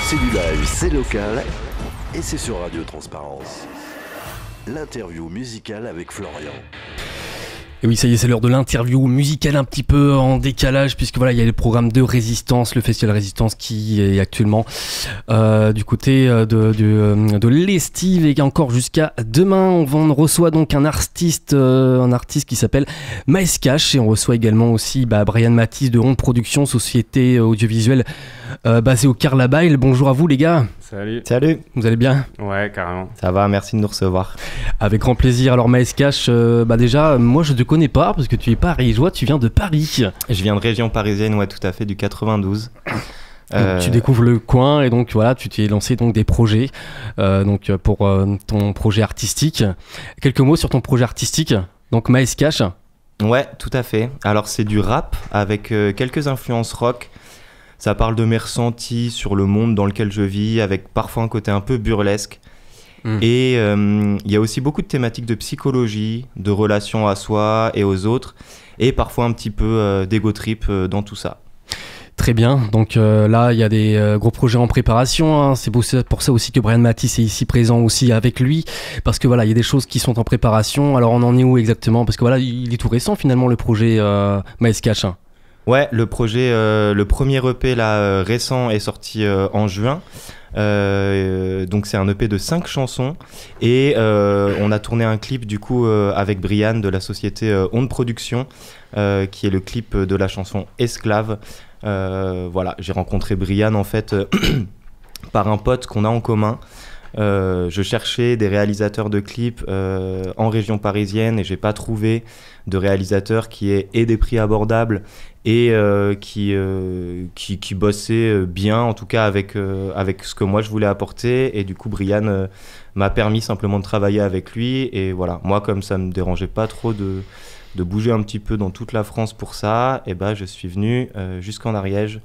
C'est du live, c'est local et c'est sur Radio Transparence. L'interview musicale avec Florian. Et oui, ça y est, c'est l'heure de l'interview musicale un petit peu en décalage, puisque voilà, il y a le programme de Résistance, le festival Résistance qui est actuellement du côté de l'estive et encore jusqu'à demain. On reçoit donc un artiste qui s'appelle Maes Cash, et on reçoit également aussi Brian Matisse de Onde Production, société audiovisuelle basée au Carlabail. Bonjour à vous les gars. Salut. Vous allez bien? Ouais, carrément. Ça va, merci de nous recevoir. Avec grand plaisir. Alors Maes Cash, déjà, moi je te connais pas parce que tu es parisien, tu viens de Paris. Je viens de région parisienne, ouais, tout à fait, du 92. Tu découvres le coin et donc voilà, tu t'es lancé donc des projets pour ton projet artistique. Quelques mots sur ton projet artistique, donc Maes Cash. Ouais, tout à fait. Alors c'est du rap avec quelques influences rock. Ça parle de mes ressentis sur le monde dans lequel je vis, avec parfois un côté un peu burlesque. Et il y a aussi beaucoup de thématiques de psychologie, de relations à soi et aux autres, et parfois un petit peu d'ego trip dans tout ça. Très bien, donc là il y a des gros projets en préparation, hein. C'est pour ça aussi que Brian Matisse est ici présent aussi avec lui, parce que voilà, il y a des choses qui sont en préparation. Alors on en est où exactement? Parce que voilà, il est tout récent finalement le projet Maes Cash. Ouais, le projet, le premier EP là, récent est sorti en juin. Donc c'est un EP de 5 chansons et on a tourné un clip du coup avec Brian de la société Onde Production qui est le clip de la chanson Esclave. Voilà, j'ai rencontré Brian en fait par un pote qu'on a en commun. Je cherchais des réalisateurs de clips en région parisienne et j'ai pas trouvé de réalisateur qui ait et des prix abordables et qui bossait bien, en tout cas avec ce que moi je voulais apporter. Et du coup Brian m'a permis simplement de travailler avec lui, et voilà, moi comme ça me dérangeait pas trop de bouger un petit peu dans toute la France pour ça, et je suis venu jusqu'en Ariège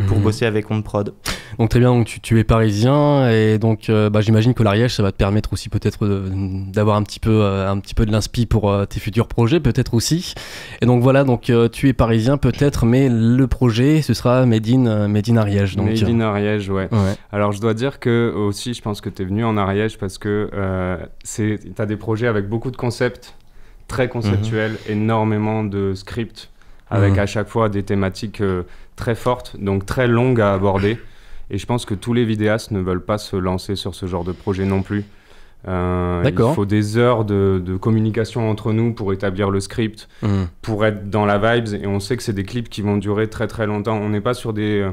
pour bosser avec Onde Prod. Donc très bien, donc tu es parisien et donc j'imagine que l'Ariège ça va te permettre aussi peut-être d'avoir un petit peu de l'inspi pour tes futurs projets peut-être aussi. Et donc voilà, donc tu es parisien peut-être, mais le projet ce sera Made in Ariège. Donc, Made in Ariège, ouais. Alors je dois dire que aussi je pense que tu es venu en Ariège parce que tu as des projets avec beaucoup de concepts, très conceptuels, énormément de scripts, avec à chaque fois des thématiques très fortes, donc très longues à aborder. Et je pense que tous les vidéastes ne veulent pas se lancer sur ce genre de projet non plus. Il faut des heures de communication entre nous pour établir le script, pour être dans la vibes. Et on sait que c'est des clips qui vont durer très très longtemps. On n'est pas sur des,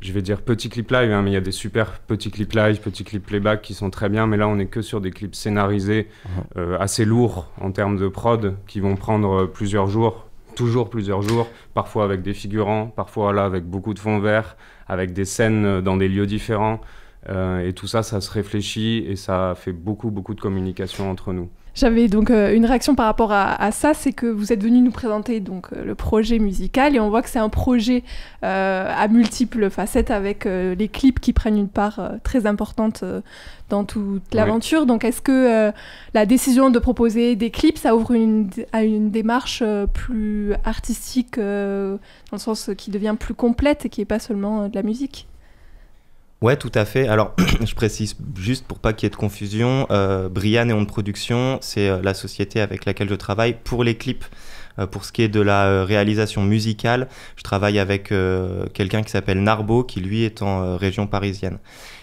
je vais dire petits clips live, hein, mais il y a des super petits clips live, petits clips playback qui sont très bien. Mais là, on n'est que sur des clips scénarisés, assez lourds en termes de prod, qui vont prendre plusieurs jours. Toujours plusieurs jours, parfois avec des figurants, parfois là avec beaucoup de fond vert, avec des scènes dans des lieux différents. Et tout ça, ça se réfléchit et ça fait beaucoup de communication entre nous. J'avais donc une réaction par rapport à ça, c'est que vous êtes venu nous présenter donc, le projet musical, et on voit que c'est un projet à multiples facettes avec les clips qui prennent une part très importante dans toute l'aventure. Oui. Donc est-ce que la décision de proposer des clips, ça ouvre à une démarche plus artistique, dans le sens qui devient plus complète et qui n'est pas seulement de la musique ? Ouais, tout à fait. Alors, je précise juste pour pas qu'il y ait de confusion, Brian et Onde Production, c'est la société avec laquelle je travaille pour les clips. Pour ce qui est de la réalisation musicale, je travaille avec quelqu'un qui s'appelle Narbo, qui lui est en région parisienne.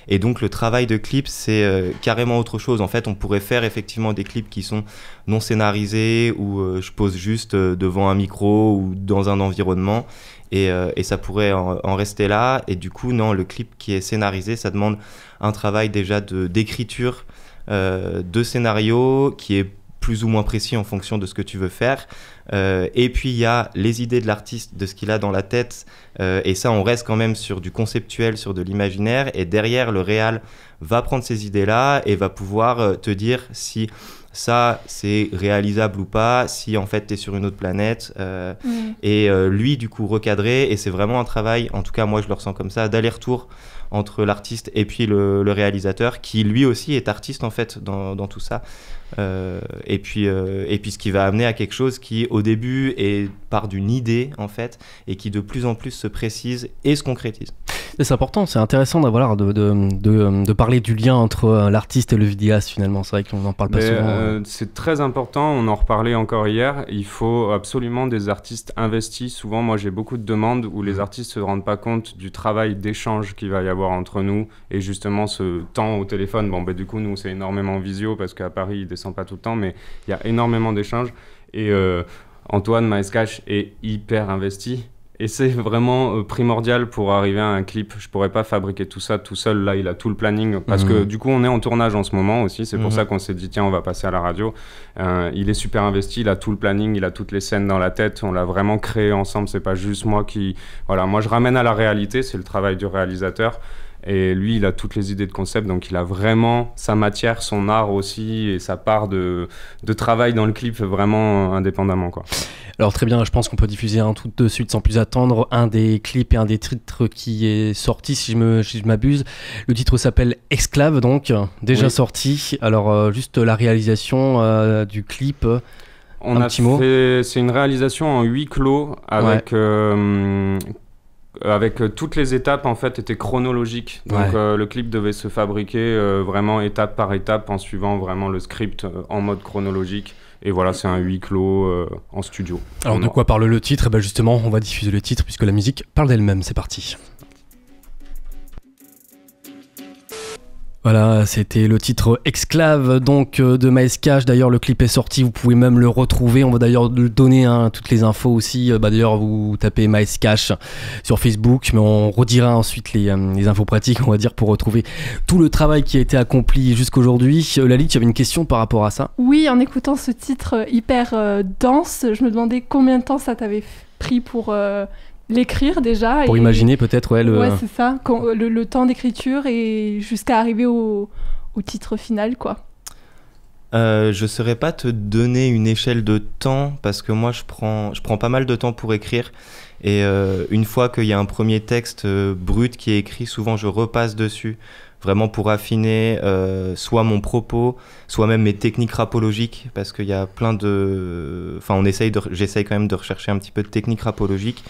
Et donc le travail de clip, c'est carrément autre chose. En fait, on pourrait faire effectivement des clips qui sont non scénarisés, où je pose juste devant un micro ou dans un environnement, et ça pourrait en rester là. Et du coup, non, le clip qui est scénarisé, ça demande un travail déjà d'écriture, de scénario, qui est plus ou moins précis en fonction de ce que tu veux faire. Et puis il y a les idées de l'artiste, de ce qu'il a dans la tête, et ça on reste quand même sur du conceptuel, sur de l'imaginaire, et derrière le réal va prendre ces idées-là et va pouvoir te dire si ça c'est réalisable ou pas, si en fait t'es sur une autre planète, et lui du coup recadrer, et c'est vraiment un travail, en tout cas moi je le ressens comme ça, d'aller-retour entre l'artiste et puis le réalisateur, qui lui aussi est artiste en fait dans tout ça. Et puis ce qui va amener à quelque chose qui au début part d'une idée en fait, et qui de plus en plus se précise et se concrétise. C'est important, c'est intéressant de parler du lien entre l'artiste et le vidéaste finalement. C'est vrai qu'on n'en parle pas souvent. C'est très important, on en reparlait encore hier. Il faut absolument des artistes investis. Souvent, moi j'ai beaucoup de demandes où les artistes ne se rendent pas compte du travail d'échange qu'il va y avoir entre nous et justement ce temps au téléphone. Bon, du coup, nous c'est énormément visio parce qu'à Paris il ne descend pas tout le temps, mais il y a énormément d'échanges. Et Antoine Maescache est hyper investi. Et c'est vraiment primordial pour arriver à un clip. Je pourrais pas fabriquer tout ça tout seul. Là, il a tout le planning. Parce que du coup, on est en tournage en ce moment aussi. C'est pour ça qu'on s'est dit, tiens, on va passer à la radio. Il est super investi. Il a tout le planning. Il a toutes les scènes dans la tête. On l'a vraiment créé ensemble. C'est pas juste moi qui... Voilà, moi, je ramène à la réalité. C'est le travail du réalisateur. Et lui, il a toutes les idées de concept. Donc, il a vraiment sa matière, son art aussi et sa part de travail dans le clip vraiment indépendamment, quoi. Alors très bien, je pense qu'on peut diffuser tout de suite sans plus attendre un des clips et un des titres qui est sorti si je m'abuse. Le titre s'appelle Esclave, donc déjà sorti. Alors juste la réalisation du clip. Petit mot. C'est une réalisation en huis clos avec toutes les étapes en fait étaient chronologiques. Donc le clip devait se fabriquer vraiment étape par étape en suivant vraiment le script en mode chronologique. Et voilà, c'est un huis clos en studio. Alors de quoi parle le titre ? Justement, on va diffuser le titre puisque la musique parle d'elle-même. C'est parti. Voilà, c'était le titre Esclave donc de Maescache. D'ailleurs, le clip est sorti, vous pouvez même le retrouver. On va d'ailleurs donner toutes les infos aussi. D'ailleurs, vous tapez Maescache sur Facebook, mais on redira ensuite les infos pratiques, on va dire, pour retrouver tout le travail qui a été accompli jusqu'aujourd'hui. Lali, tu avais une question par rapport à ça ? Oui, en écoutant ce titre hyper dense, je me demandais combien de temps ça t'avait pris pour... l'écrire déjà. Pour imaginer peut-être, Ouais, c'est ça, le temps d'écriture et jusqu'à arriver au titre final, quoi. Je saurais pas te donner une échelle de temps parce que moi je prends pas mal de temps pour écrire et une fois qu'il y a un premier texte brut qui est écrit, souvent je repasse dessus vraiment pour affiner soit mon propos, soit même mes techniques rapologiques parce qu'il y a plein de... Enfin j'essaye quand même de rechercher un petit peu de techniques rapologiques.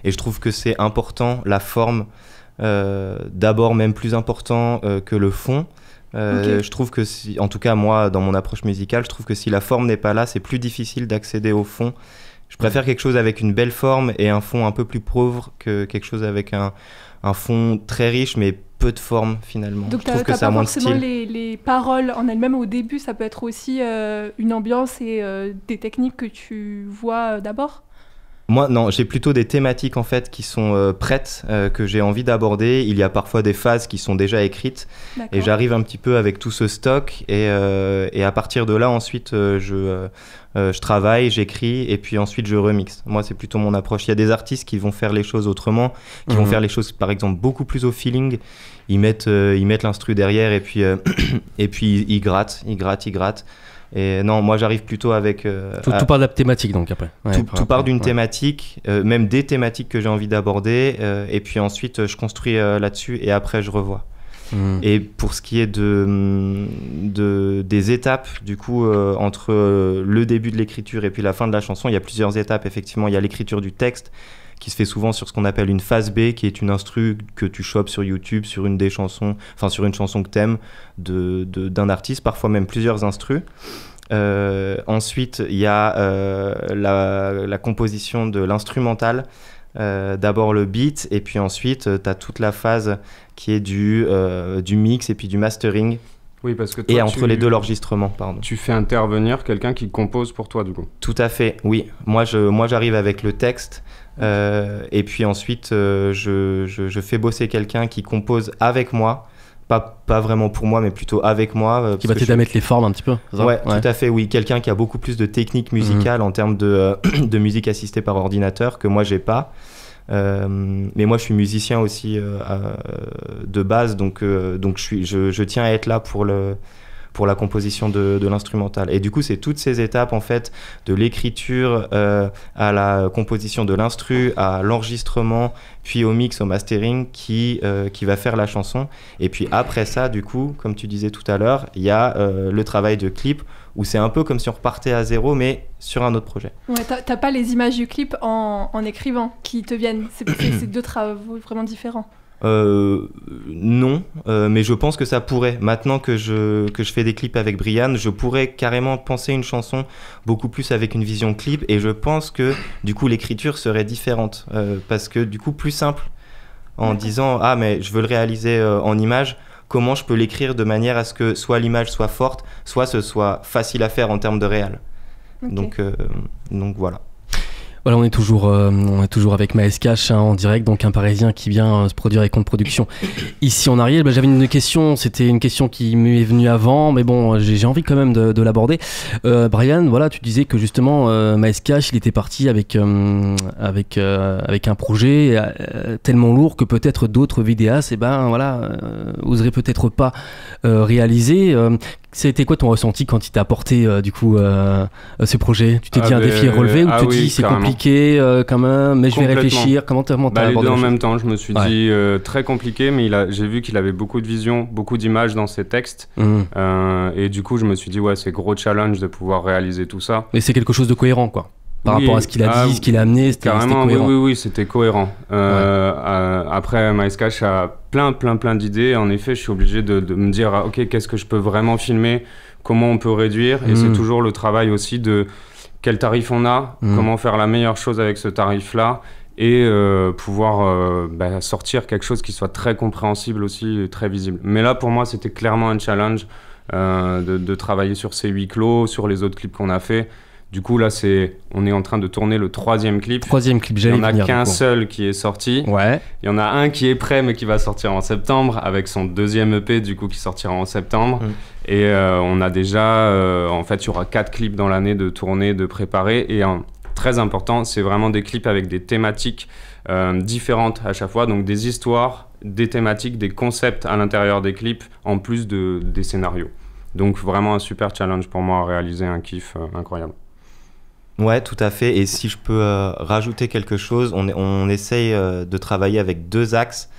Et je trouve que c'est important, la forme, d'abord même plus important que le fond. Je trouve que, en tout cas moi, dans mon approche musicale, je trouve que si la forme n'est pas là, c'est plus difficile d'accéder au fond. Je préfère quelque chose avec une belle forme et un fond un peu plus pauvre que quelque chose avec un fond très riche mais peu de forme finalement. Donc je trouve que ça a moins de style. Donc les paroles en elles-mêmes au début, ça peut être aussi une ambiance et des techniques que tu vois d'abord ? Moi, non, j'ai plutôt des thématiques en fait qui sont prêtes, que j'ai envie d'aborder. Il y a parfois des phases qui sont déjà écrites. D'accord. Et j'arrive un petit peu avec tout ce stock et à partir de là, ensuite, je travaille, j'écris et puis ensuite je remixe. Moi, c'est plutôt mon approche. Il y a des artistes qui vont faire les choses autrement, qui vont faire les choses par exemple beaucoup plus au feeling. Ils mettent l'instru derrière et puis ils grattent. Et non, moi j'arrive plutôt avec... Tout part de la thématique donc après. Tout part d'une thématique, même des thématiques que j'ai envie d'aborder, et puis ensuite je construis là-dessus et après je revois. Et pour ce qui est des étapes, du coup, entre le début de l'écriture et puis la fin de la chanson, il y a plusieurs étapes, effectivement. Il y a l'écriture du texte, qui se fait souvent sur ce qu'on appelle une phase B, qui est une instru que tu chopes sur YouTube, sur une des chansons, enfin sur une chanson que t'aimes d'un artiste, parfois même plusieurs instrus. Ensuite, il y a la composition de l'instrumental. D'abord le beat, et puis ensuite, t'as toute la phase qui est du mix et puis du mastering. Oui, parce que toi, et entre les deux, l'enregistrement, pardon. Tu fais intervenir quelqu'un qui compose pour toi, du coup. Tout à fait, oui. Moi, j'arrive avec le texte, et puis ensuite, je fais bosser quelqu'un qui compose avec moi. Pas vraiment pour moi, mais plutôt avec moi. Qui va t'aider à mettre les formes un petit peu. Ouais, tout à fait, oui. Quelqu'un qui a beaucoup plus de technique musicale en termes de musique assistée par ordinateur que moi, j'ai pas. Mais moi je suis musicien aussi de base, donc je tiens à être là pour la composition de l'instrumental. Et du coup c'est toutes ces étapes en fait, de l'écriture à la composition de l'instru, à l'enregistrement, puis au mix, au mastering qui va faire la chanson. Et puis après ça, du coup, comme tu disais tout à l'heure, il y a le travail de clip, où c'est un peu comme si on repartait à zéro, mais sur un autre projet. Ouais, t'as pas les images du clip en écrivant qui te viennent. C'est deux travaux vraiment différents. Non, mais je pense que ça pourrait. Maintenant que je fais des clips avec Brian, je pourrais carrément penser une chanson beaucoup plus avec une vision clip, et je pense que du coup l'écriture serait différente, parce que du coup plus simple, en disant « Ah, mais je veux le réaliser en image », comment je peux l'écrire de manière à ce que soit l'image soit forte, soit ce soit facile à faire en termes de réal. Okay. Donc voilà. Voilà, on est toujours avec Maes Cash en direct, donc un Parisien qui vient se produire avec Compte Production ici en Ariège. J'avais une question, c'était une question qui m'est venue avant, mais bon, j'ai envie quand même de l'aborder. Brian, voilà, tu disais que justement Maes Cash, il était parti avec un projet tellement lourd que peut-être d'autres vidéastes, oseraient peut-être pas réaliser. C'était quoi ton ressenti quand il t'a apporté ce projet? Tu t'es dit un défi à relever, ou tu te dis c'est compliqué quand même, mais je vais réfléchir? Comment t'as abordé les deux en même temps, je me suis dit très compliqué, mais j'ai vu qu'il avait beaucoup de vision, beaucoup d'images dans ses textes, et du coup je me suis dit c'est gros challenge de pouvoir réaliser tout ça. Mais c'est quelque chose de cohérent quoi. Par rapport à ce qu'il a dit, ce qu'il a amené, c'était cohérent. Oui, c'était cohérent. Après, Maes Cash a plein d'idées. En effet, je suis obligé de me dire, ok, qu'est-ce que je peux vraiment filmer, comment on peut réduire. Et c'est toujours le travail aussi de quel tarif on a, comment faire la meilleure chose avec ce tarif-là, et pouvoir sortir quelque chose qui soit très compréhensible aussi, et très visible. Mais là, pour moi, c'était clairement un challenge de travailler sur ces huis clos, sur les autres clips qu'on a fait. Du coup, là, on est en train de tourner le troisième clip. J'allais venir. Il n'y en a qu'un seul qui est sorti. Ouais. Il y en a un qui est prêt, mais qui va sortir en septembre, avec son deuxième EP, du coup, qui sortira en septembre. Et on a déjà... en fait, il y aura 4 clips dans l'année de tourner, de préparer. Et très important, c'est vraiment des clips avec des thématiques différentes à chaque fois. Donc, des histoires, des thématiques, des concepts à l'intérieur des clips, en plus des scénarios. Donc, vraiment un super challenge pour moi à réaliser, un kiff incroyable. Ouais, tout à fait. Et si je peux rajouter quelque chose, on essaye de travailler avec 2 axes.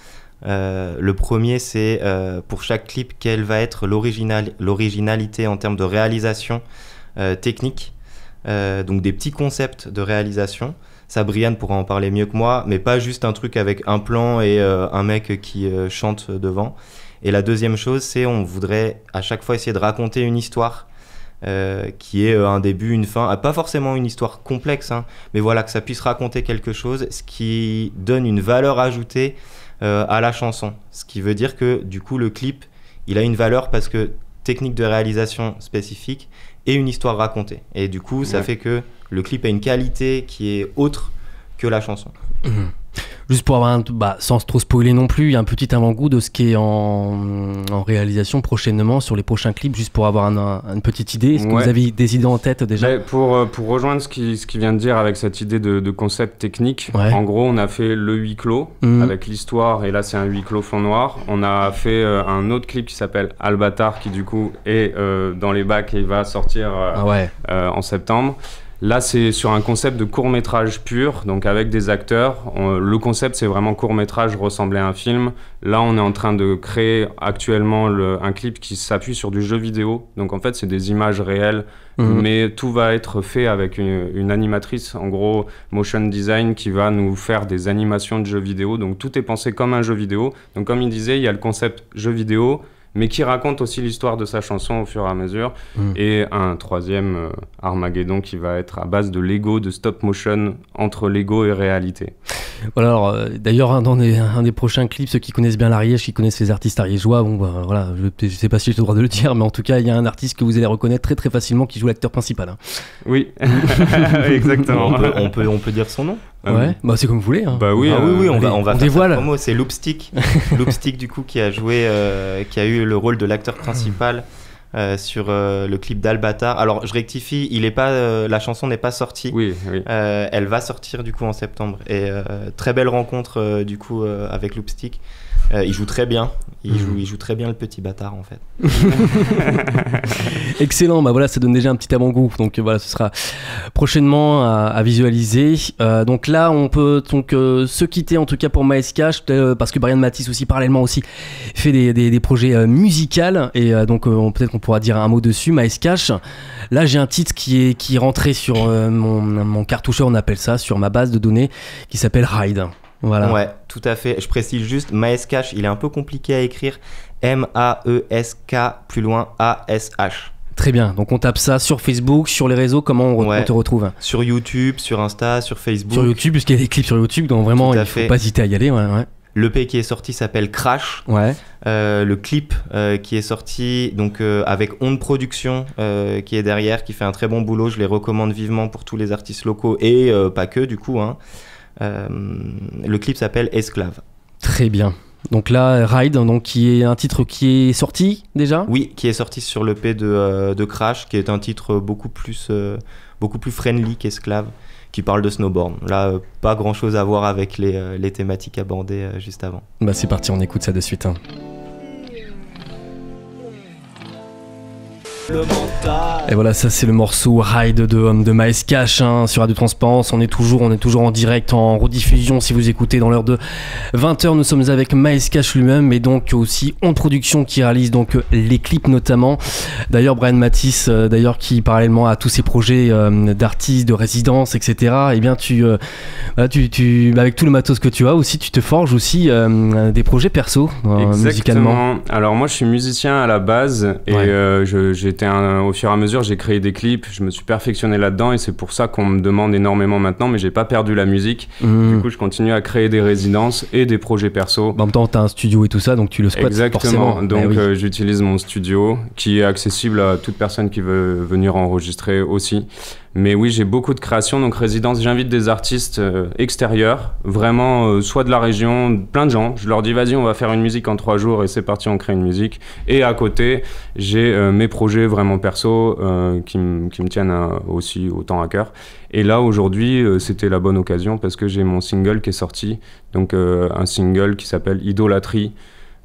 Le premier, c'est pour chaque clip, quelle va être l'originalité en termes de réalisation technique. Donc des petits concepts de réalisation. Ça, Brian pourra en parler mieux que moi, mais pas juste un truc avec un plan et un mec qui chante devant. Et la deuxième chose, c'est on voudrait à chaque fois essayer de raconter une histoire. Qui est un début, une fin, pas forcément une histoire complexe, mais voilà, que ça puisse raconter quelque chose, ce qui donne une valeur ajoutée à la chanson. Ce qui veut dire que du coup le clip, il a une valeur parce que technique de réalisation spécifique et une histoire racontée. Et du coup, ça fait que le clip a une qualité qui est autre que la chanson. Juste pour avoir sans trop spoiler non plus, il y a un petit avant-goût de ce qui est en réalisation prochainement sur les prochains clips, juste pour avoir une petite idée. Est-ce que vous avez des idées en tête déjà? Pour rejoindre ce qu'il vient de dire avec cette idée de concept technique, en gros on a fait le huis clos avec l'histoire, et là c'est un huis clos fond noir. On a fait un autre clip qui s'appelle Albatar, qui du coup est dans les bacs et il va sortir en septembre. Là, c'est sur un concept de court-métrage pur, donc avec des acteurs. Le concept, c'est vraiment court-métrage, ressembler à un film. Là, on est en train de créer actuellement un clip qui s'appuie sur du jeu vidéo. Donc, en fait, c'est des images réelles, mais tout va être fait avec une animatrice, en gros, motion design, qui va nous faire des animations de jeux vidéo. Donc, tout est pensé comme un jeu vidéo. Donc, comme il disait, il y a le concept jeu vidéo, mais qui raconte aussi l'histoire de sa chanson au fur et à mesure. Et un troisième, Armageddon, qui va être à base de Lego, de stop motion, entre Lego et réalité. Voilà, alors, d'ailleurs, dans un des prochains clips, ceux qui connaissent bien l'Ariège, qui connaissent les artistes ariégeois, voilà, je sais pas si j'ai le droit de le dire, mais en tout cas, il y a un artiste que vous allez reconnaître très très facilement qui joue l'acteur principal. Oui, exactement. On peut dire son nom? Ouais, c'est comme vous voulez. Bah oui, on va faire dévoile. sa promo. C'est Loopstick. Loopstick, du coup, qui a eu le rôle de l'acteur principal sur le clip d'Albatar. Alors, je rectifie, la chanson n'est pas sortie. Oui. Elle va sortir, du coup, en septembre. Et très belle rencontre, du coup, avec Loopstick. Il joue très bien. Il joue très bien le petit bâtard, en fait. Excellent, voilà, ça donne déjà un petit avant-goût. Donc voilà, ce sera prochainement à visualiser. Donc là, on peut se quitter, en tout cas pour Maes Cash, parce que Brian Matisse aussi, parallèlement aussi, fait des projets musicaux. Et donc peut-être qu'on pourra dire un mot dessus. Maes Cash, là j'ai un titre qui est rentré sur mon cartoucheur, on appelle ça, sur ma base de données, qui s'appelle Ride. Voilà. Ouais, tout à fait. Je précise juste, Maeskash, il est un peu compliqué à écrire. M-A-E-S-K, plus loin, A-S-H. Très bien, donc on tape ça sur Facebook, sur les réseaux, comment on te retrouve? Sur YouTube, sur Insta, sur Facebook. Sur YouTube, puisqu'il y a des clips sur YouTube, donc vraiment il ne faut pas hésiter à y aller. Ouais. L'EP qui est sorti s'appelle Crash. Ouais. Le clip qui est sorti donc, avec Onde Production qui est derrière, qui fait un très bon boulot. Je les recommande vivement pour tous les artistes locaux et pas que du coup. Hein. Le clip s'appelle Esclave. Très bien. Donc là, Ride, donc, qui est un titre qui est sorti déjà ? Oui, qui est sorti sur l'EP de Crash, qui est un titre beaucoup plus friendly qu'Esclave, qui parle de snowboard. Là, pas grand chose à voir avec les thématiques abordées juste avant. Bah c'est parti, on écoute ça de suite. Hein. Et voilà, ça c'est le morceau Ride de Maeskash hein, sur Radio Transparence. On est toujours en direct, en rediffusion. Si vous écoutez dans l'heure de 20h, nous sommes avec Maeskash lui-même, mais donc aussi Onde Production qui réalise donc les clips notamment. D'ailleurs, Brian Matisse, qui parallèlement à tous ces projets d'artistes, de résidence, etc. Eh bien, tu avec tout le matos que tu as aussi, tu te forges aussi des projets perso musicalement. Alors moi, je suis musicien à la base et au fur et à mesure, j'ai créé des clips, je me suis perfectionné là-dedans et c'est pour ça qu'on me demande énormément maintenant, mais j'ai pas perdu la musique. Du coup, je continue à créer des résidences et des projets perso. En même temps, tu as un studio et tout ça, donc tu le squattes. Exactement, forcément. donc j'utilise mon studio qui est accessible à toute personne qui veut venir enregistrer aussi. Mais oui, j'ai beaucoup de créations, donc résidence, j'invite des artistes extérieurs, vraiment soit de la région, plein de gens. Je leur dis vas-y, on va faire une musique en 3 jours et c'est parti, on crée une musique. Et à côté, j'ai mes projets vraiment perso qui me tiennent aussi autant à cœur. Et là, aujourd'hui, c'était la bonne occasion parce que j'ai mon single qui est sorti, donc un single qui s'appelle Idolâtrie.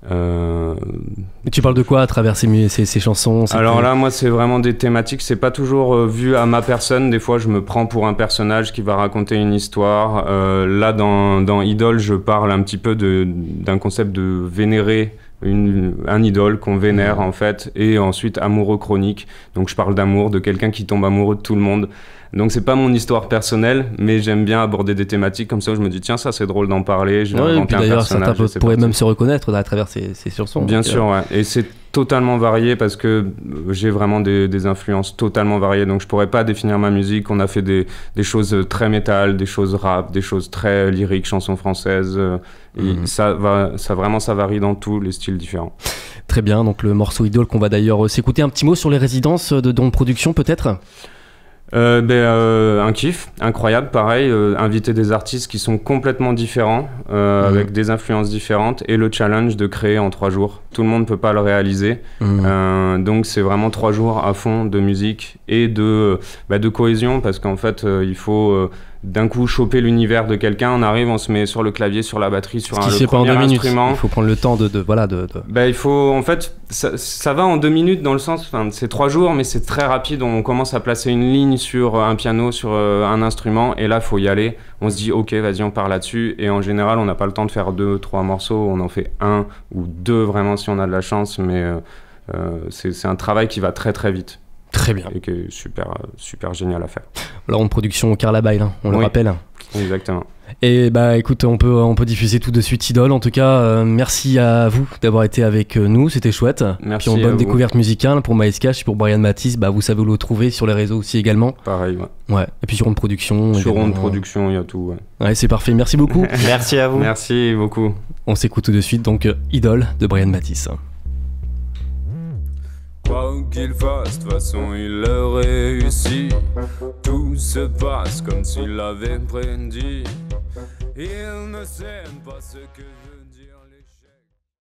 Et tu parles de quoi à travers ces chansons? Alors là, moi, c'est vraiment des thématiques. C'est pas toujours vu à ma personne. Des fois, je me prends pour un personnage qui va raconter une histoire. Là, dans Idole, je parle un petit peu d'un concept de vénérer un idole qu'on vénère en fait, et ensuite amoureux chronique. Donc je parle d'amour, de quelqu'un qui tombe amoureux de tout le monde. Donc c'est pas mon histoire personnelle, mais j'aime bien aborder des thématiques comme ça où je me dis tiens, ça c'est drôle d'en parler, je vais inventer un personnage. D'ailleurs, certains pourraient même se reconnaître à travers ces chansons. Bien sûr, ouais. Et c'est totalement varié parce que j'ai vraiment des influences totalement variées, donc je pourrais pas définir ma musique. On a fait des choses très métal, des choses rap, des choses très lyriques, chansons françaises, et ça varie dans tous les styles différents. Très bien, donc le morceau Idole qu'on va d'ailleurs s'écouter. Un petit mot sur les résidences d'Onde Production peut-être? Un kiff incroyable, pareil, inviter des artistes qui sont complètement différents, avec des influences différentes, et le challenge de créer en 3 jours. Tout le monde ne peut pas le réaliser, donc c'est vraiment 3 jours à fond de musique et de cohésion, parce qu'en fait il faut d'un coup choper l'univers de quelqu'un. On arrive, on se met sur le clavier, sur la batterie, sur le premier instrument. Il faut prendre le temps de il faut, en fait, ça va en 2 minutes dans le sens, c'est 3 jours, mais c'est très rapide. On commence à placer une ligne sur un piano, sur un instrument, et là, il faut y aller. On se dit, ok, vas-y, on part là-dessus. Et en général, on n'a pas le temps de faire 2-3 morceaux. On en fait 1 ou 2 vraiment si on a de la chance, mais c'est un travail qui va très très vite. Très bien. Et qui est super, super génial à faire. Alors, Onde Production au Carlabail, on le rappelle. Exactement. Et écoute, on peut diffuser tout de suite Idole. En tout cas, merci à vous d'avoir été avec nous, c'était chouette. Merci. Puis bonne découverte musicale pour Maeskash, pour Brian Matisse. Vous savez où le trouver sur les réseaux aussi également. Pareil, ouais. Et puis sur Onde Production. Sur Onde Production, il y a tout. Ouais, c'est parfait. Merci beaucoup. Merci à vous. Merci beaucoup. On s'écoute tout de suite donc Idole de Brian Matisse. Quoi qu'il fasse, de toute façon il le réussit. Tout se passe comme s'il l'avait prédit. Il ne sait pas ce que je